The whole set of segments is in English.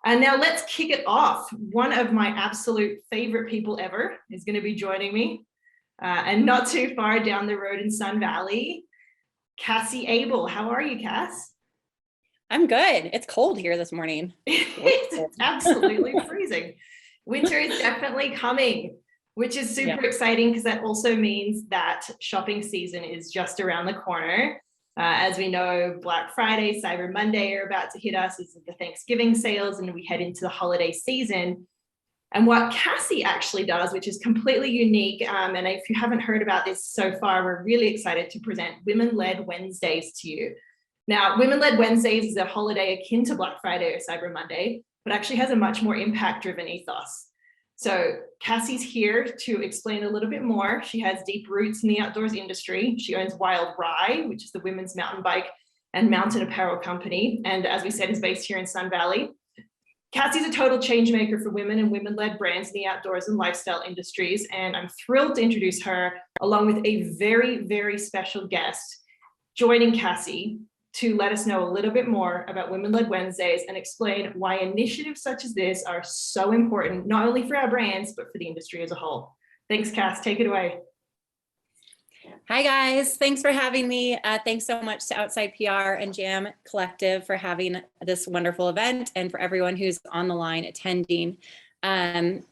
And now let's kick it off. One of my absolute favorite people ever is going to be joining me, and not too far down the road in Sun Valley, Cassie Abel. How are you, Cass? I'm good. It's cold here this morning. It's absolutely freezing. Winter is definitely coming, which is super exciting because that also means that shopping season is just around the corner. As we know, Black Friday, Cyber Monday are about to hit us as the Thanksgiving sales, and we head into the holiday season. And what Cassie actually does, which is completely unique, and if you haven't heard about this so far, we're really excited to present Women-Led Wednesdays to you. Now, Women-Led Wednesdays is a holiday akin to Black Friday or Cyber Monday, but actually has a much more impact-driven ethos. So Cassie's here to explain a little bit more. She has deep roots in the outdoors industry. She owns Wild Rye, which is the women's mountain bike and mountain apparel company, and as we said, is based here in Sun Valley. Cassie's a total change maker for women and women-led brands in the outdoors and lifestyle industries, and I'm thrilled to introduce her along with a very, very special guest joining Cassie to let us know a little bit more about Women-Led Wednesdays and explain why initiatives such as this are so important, not only for our brands, but for the industry as a whole. Thanks, Cass. Take it away. Hi, guys. Thanks for having me. Thanks so much to Outside PR and Jam Collective for having this wonderful event and for everyone who's on the line attending. I'm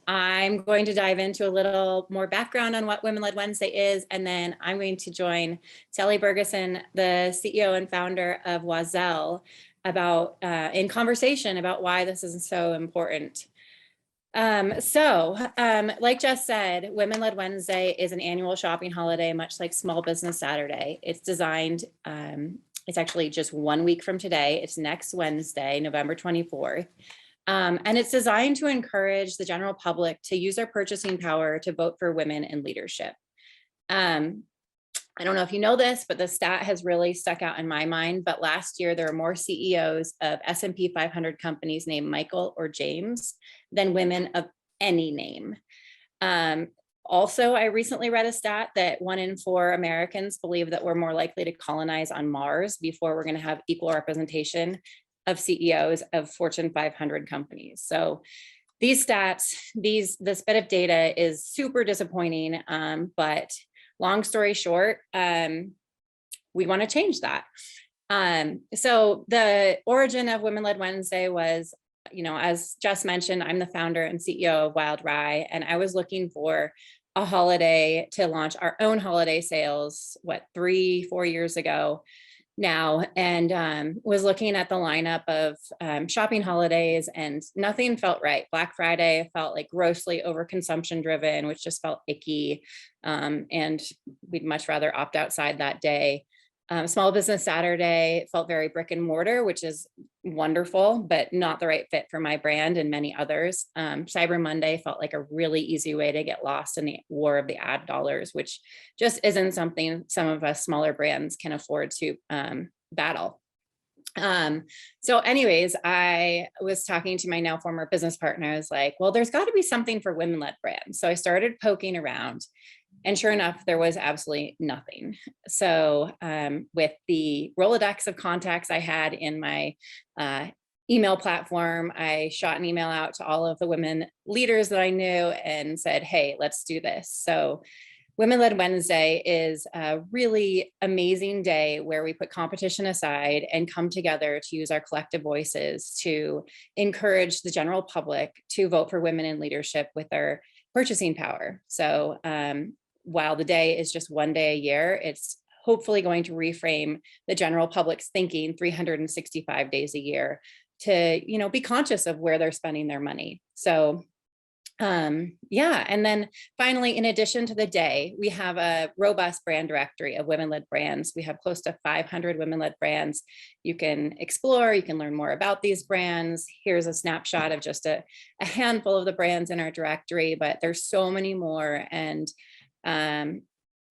going to dive into a little more background on what Women-Led Wednesday is, and then I'm going to join Sally Bergeson, the CEO and founder of Oiselle, in conversation about why this is so important. Like Jess said, Women-Led Wednesday is an annual shopping holiday, much like Small Business Saturday. It's designed, it's actually just 1 week from today. It's next Wednesday, November 24th. And it's designed to encourage the general public to use their purchasing power to vote for women in leadership. I don't know if you know this, but the stat has really stuck out in my mind. But last year, there were more CEOs of S&P 500 companies named Michael or James than women of any name. Also, I recently read a stat that 1 in 4 Americans believe that we're more likely to colonize on Mars before we're going to have equal representation of CEOs of Fortune 500 companies. So these stats, this bit of data is super disappointing, but long story short, we want to change that. So the origin of Women-Led Wednesday was, as Jess mentioned, I'm the founder and CEO of Wild Rye, and I was looking for a holiday to launch our own holiday sales, 3-4 years ago now, and was looking at the lineup of shopping holidays, and nothing felt right. Black Friday felt like grossly overconsumption driven, which just felt icky, and we'd much rather opt outside that day. Small Business Saturday felt very brick and mortar, which is wonderful, but not the right fit for my brand and many others. Cyber Monday felt like a really easy way to get lost in the war of the ad dollars, which just isn't something some of us smaller brands can afford to battle. So anyways, I was talking to my now former business partner. I was like, well, there's got to be something for women-led brands. So I started poking around. And sure enough, there was absolutely nothing. So with the Rolodex of contacts I had in my email platform, I shot an email out to all of the women leaders that I knew and said, hey, let's do this. So Women-Led Wednesday is a really amazing day where we put competition aside and come together to use our collective voices to encourage the general public to vote for women in leadership with their purchasing power. So while the day is just 1 day a year, it's hopefully going to reframe the general public's thinking 365 days a year to, be conscious of where they're spending their money. So and then finally, in addition to the day, we have a robust brand directory of women-led brands. We have close to 500 women-led brands. You can explore, you can learn more about these brands. Here's a snapshot of just a handful of the brands in our directory, but there's so many more. And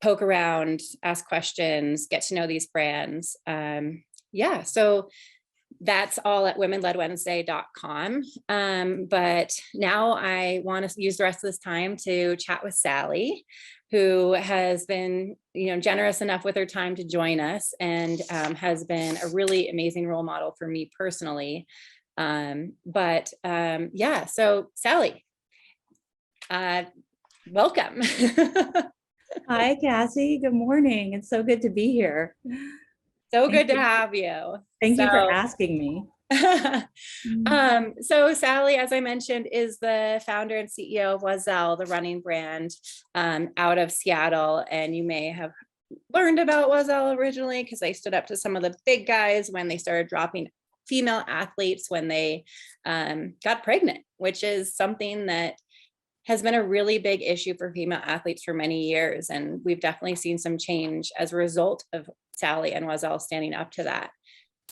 poke around, ask questions, get to know these brands. So that's all at womenledwednesday.com. But now I want to use the rest of this time to chat with Sally, who has been, generous enough with her time to join us and has been a really amazing role model for me personally. Yeah, so Sally, welcome. Hi, Cassie. Good morning. It's so good to be here. So Thank good to you. have you. Thank you for So- asking me. So Sally, as I mentioned, is the founder and CEO of Oiselle, the running brand out of Seattle. And you may have learned about Oiselle originally because they stood up to some of the big guys when they started dropping female athletes when they got pregnant, which is something that has been a really big issue for female athletes for many years. And we've definitely seen some change as a result of Sally and Oiselle standing up to that.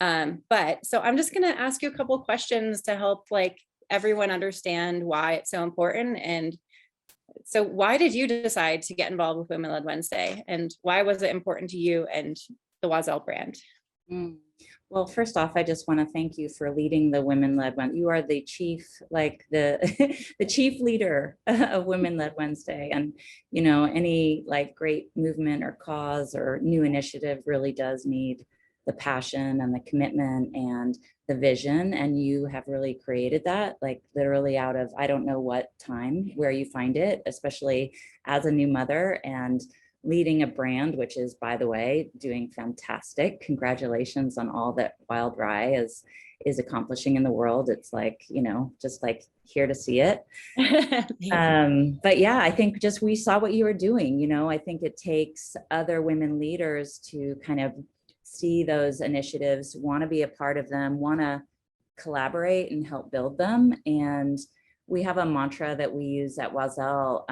So I'm just going to ask you a couple of questions to help like everyone understand why it's so important. And so why did you decide to get involved with Women Led Wednesday, and why was it important to you and the Oiselle brand? Well, first off, I just want to thank you for leading the Women Led Wednesday. You are the chief, like the the chief leader of Women Led Wednesday. And, you know, any like great movement or cause or new initiative really does need the passion and the commitment and the vision. And you have really created that, like literally out of, I don't know what time, where you find it, especially as a new mother and leading a brand, which is, by the way, doing fantastic. Congratulations on all that Wild Rye is accomplishing in the world. It's like, you know, just like here to see it. But yeah, I think just we saw what you were doing. You know, I think it takes other women leaders to kind of see those initiatives, want to be a part of them, want to collaborate and help build them. And we have a mantra that we use at Oiselle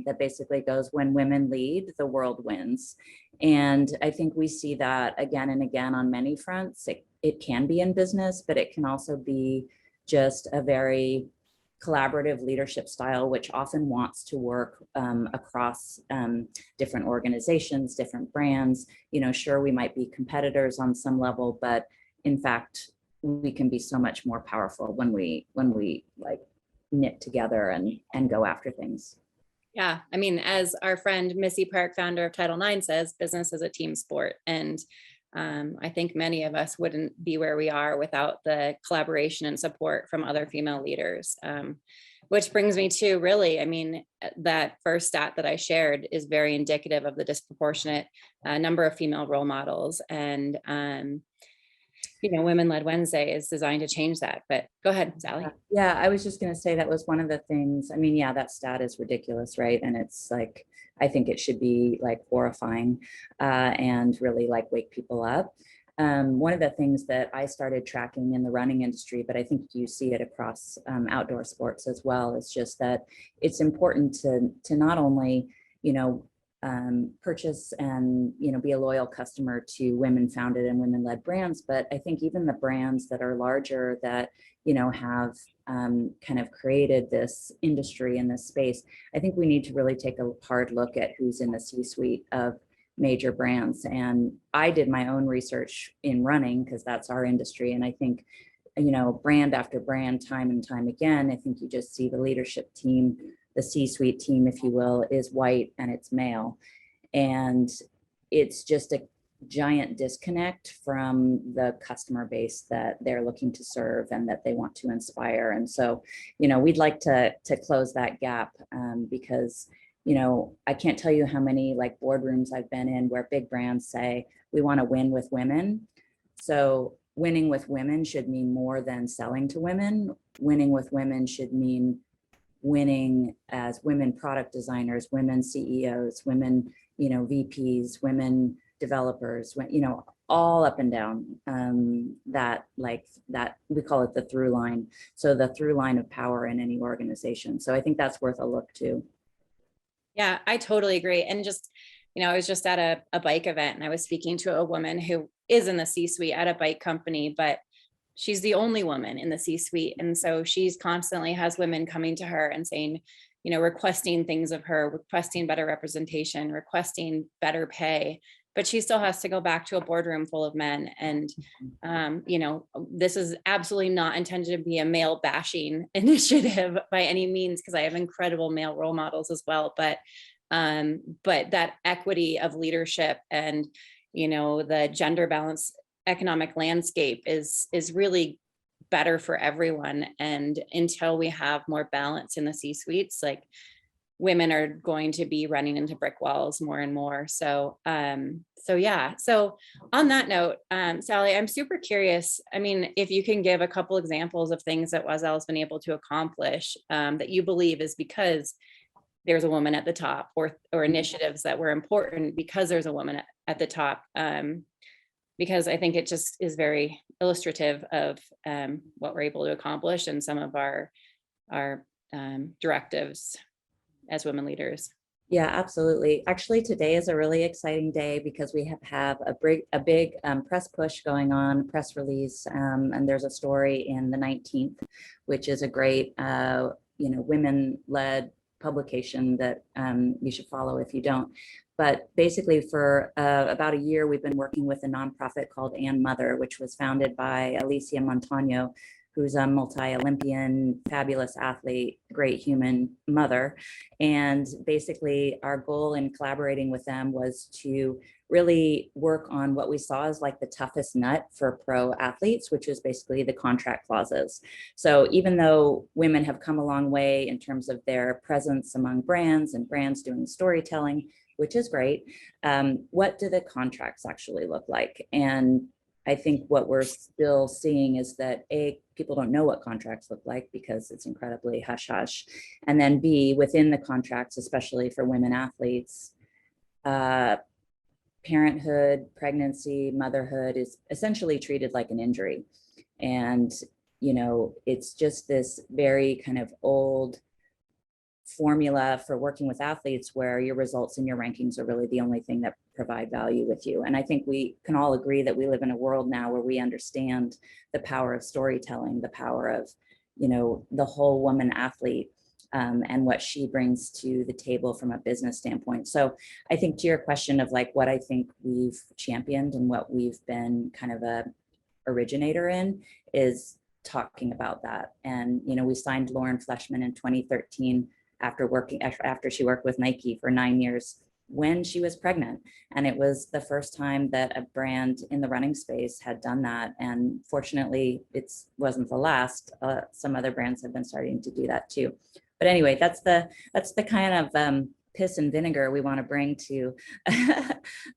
that basically goes, when women lead, the world wins. And I think we see that again and again on many fronts. It can be in business, but it can also be just a very collaborative leadership style, which often wants to work across different organizations, different brands. You know, sure, we might be competitors on some level, but in fact, we can be so much more powerful when we like knit together and go after things. Yeah, I mean, as our friend Missy Park, founder of Title IX, says, business is a team sport. And I think many of us wouldn't be where we are without the collaboration and support from other female leaders. Which brings me to really, I mean, that first stat that I shared is very indicative of the disproportionate number of female role models. And you know, Women Led Wednesday is designed to change that. But go ahead, Sally. Yeah, I was just going to say that was one of the things. I mean, yeah, that stat is ridiculous, right? And it's like, I think it should be like horrifying and really like wake people up. One of the things that I started tracking in the running industry, but I think you see it across outdoor sports as well, is just that it's important to not only, you know, purchase and, you know, be a loyal customer to women founded and women led brands. But I think even the brands that are larger that, you know, have kind of created this industry in this space, I think we need to really take a hard look at who's in the C-suite of major brands. And I did my own research in running because that's our industry. And I think, you know, brand after brand, time and time again, I think you just see the leadership team, the C-suite team, if you will, is white and it's male. And it's just a giant disconnect from the customer base that they're looking to serve and that they want to inspire. And so, you know, we'd like to close that gap because, you know, I can't tell you how many like boardrooms I've been in where big brands say, we want to win with women. So winning with women should mean more than selling to women. Winning with women should mean winning as women product designers, women CEOs, women, you know, VPs, women developers, you know, all up and down that, like that, we call it the through line. So the through line of power in any organization. So I think that's worth a look too. Yeah, I totally agree. And just, you know, I was just at a bike event and I was speaking to a woman who is in the C-suite at a bike company, but she's the only woman in the C-suite. And so she's constantly has women coming to her and saying, you know, requesting things of her, requesting better representation, requesting better pay, but she still has to go back to a boardroom full of men. And, you know, this is absolutely not intended to be a male bashing initiative by any means, because I have incredible male role models as well. But that equity of leadership and, you know, the gender balance economic landscape is really better for everyone. And until we have more balance in the C-suites, like women are going to be running into brick walls more and more. So, yeah. So on that note, Sally, I'm super curious. I mean, if you can give a couple examples of things that Oiselle has been able to accomplish that you believe is because there's a woman at the top, or initiatives that were important because there's a woman at the top. Because I think it just is very illustrative of what we're able to accomplish and some of our directives as women leaders. Yeah, absolutely. Actually, today is a really exciting day because we have a big press push going on, press release, and there's a story in the 19th, which is a great, women-led publication that you should follow if you don't. But basically, for about a year, we've been working with a nonprofit called And Mother, which was founded by Alicia Montano, who's a multi-Olympian, fabulous athlete, great human mother. And basically our goal in collaborating with them was to really work on what we saw as like the toughest nut for pro athletes, which is basically the contract clauses. So even though women have come a long way in terms of their presence among brands and brands doing storytelling, which is great, what do the contracts actually look like? And I think what we're still seeing is that A, people don't know what contracts look like because it's incredibly hush hush. And then B, within the contracts, especially for women athletes, parenthood, pregnancy, motherhood is essentially treated like an injury. And, it's just this very kind of old formula for working with athletes where your results and your rankings are really the only thing that provide value with you. And I think we can all agree that we live in a world now where we understand the power of storytelling, the power of, the whole woman athlete, and what she brings to the table from a business standpoint. So I think to your question of like what I think we've championed and what we've been kind of a originator in is talking about that. And, we signed Lauren Fleshman in 2013 after she worked with Nike for 9 years when she was pregnant. And it was the first time that a brand in the running space had done that. And fortunately, it wasn't the last. Some other brands have been starting to do that too. But anyway, that's the kind of piss and vinegar we want to bring to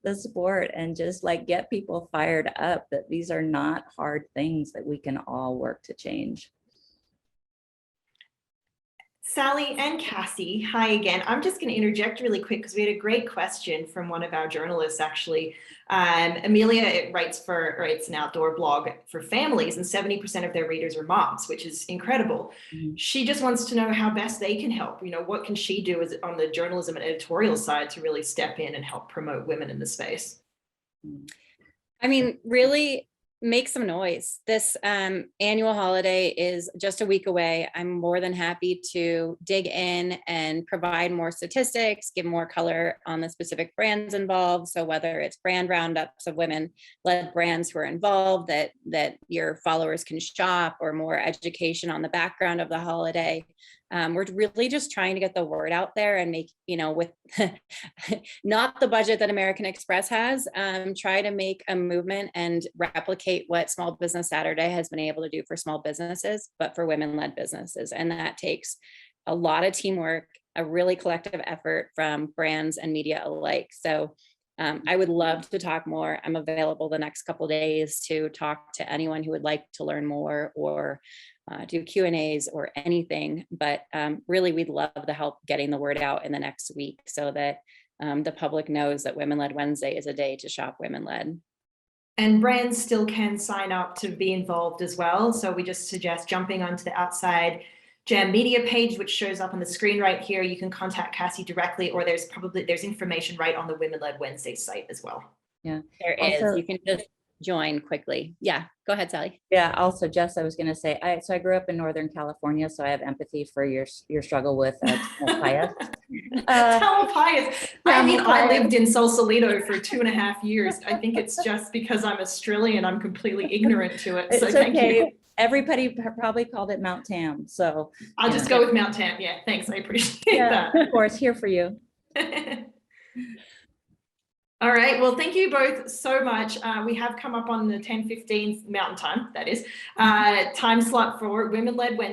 the sport and just like get people fired up that these are not hard things that we can all work to change. Sally and Cassie, hi again. I'm just going to interject really quick because we had a great question from one of our journalists, actually. Amelia writes an outdoor blog for families, and 70% of their readers are moms, which is incredible. Mm-hmm. She just wants to know how best they can help. What can she do on the journalism and editorial side to really step in and help promote women in the space? I mean, really make some noise. This annual holiday is just a week away. I'm more than happy to dig in and provide more statistics, give more color on the specific brands involved. So whether it's brand roundups of women-led brands who are involved that your followers can shop, or more education on the background of the holiday. We're really just trying to get the word out there and make, with not the budget that American Express has, try to make a movement and replicate what Small Business Saturday has been able to do for small businesses, but for women-led businesses. And that takes a lot of teamwork, a really collective effort from brands and media alike. So I would love to talk more. I'm available the next couple of days to talk to anyone who would like to learn more or do Q&As or anything, but really we'd love the help getting the word out in the next week so that the public knows that Women-Led Wednesday is a day to shop women-led. And brands still can sign up to be involved as well. So we just suggest jumping onto the Outside Jam Media page, which shows up on the screen right here. You can contact Cassie directly, or there's information right on the Women-Led Wednesday site as well. Yeah, there is. You can just join quickly. Yeah, go ahead, Sally. Yeah, also, Jess, I was going to say, I grew up in Northern California, so I have empathy for your struggle with Tamalpais. Tamalpais. I mean, I lived in Sausalito for 2.5 years. I think it's just because I'm Australian, I'm completely ignorant to it. So it's thank okay. you. Everybody probably called it Mount Tam. So I'll just go with Mount Tam. Yeah, thanks. I appreciate that. Of course, here for you. All right. Well, thank you both so much. We have come up on the 10:15 Mountain Time, that is, time slot for Women Led Wednesday.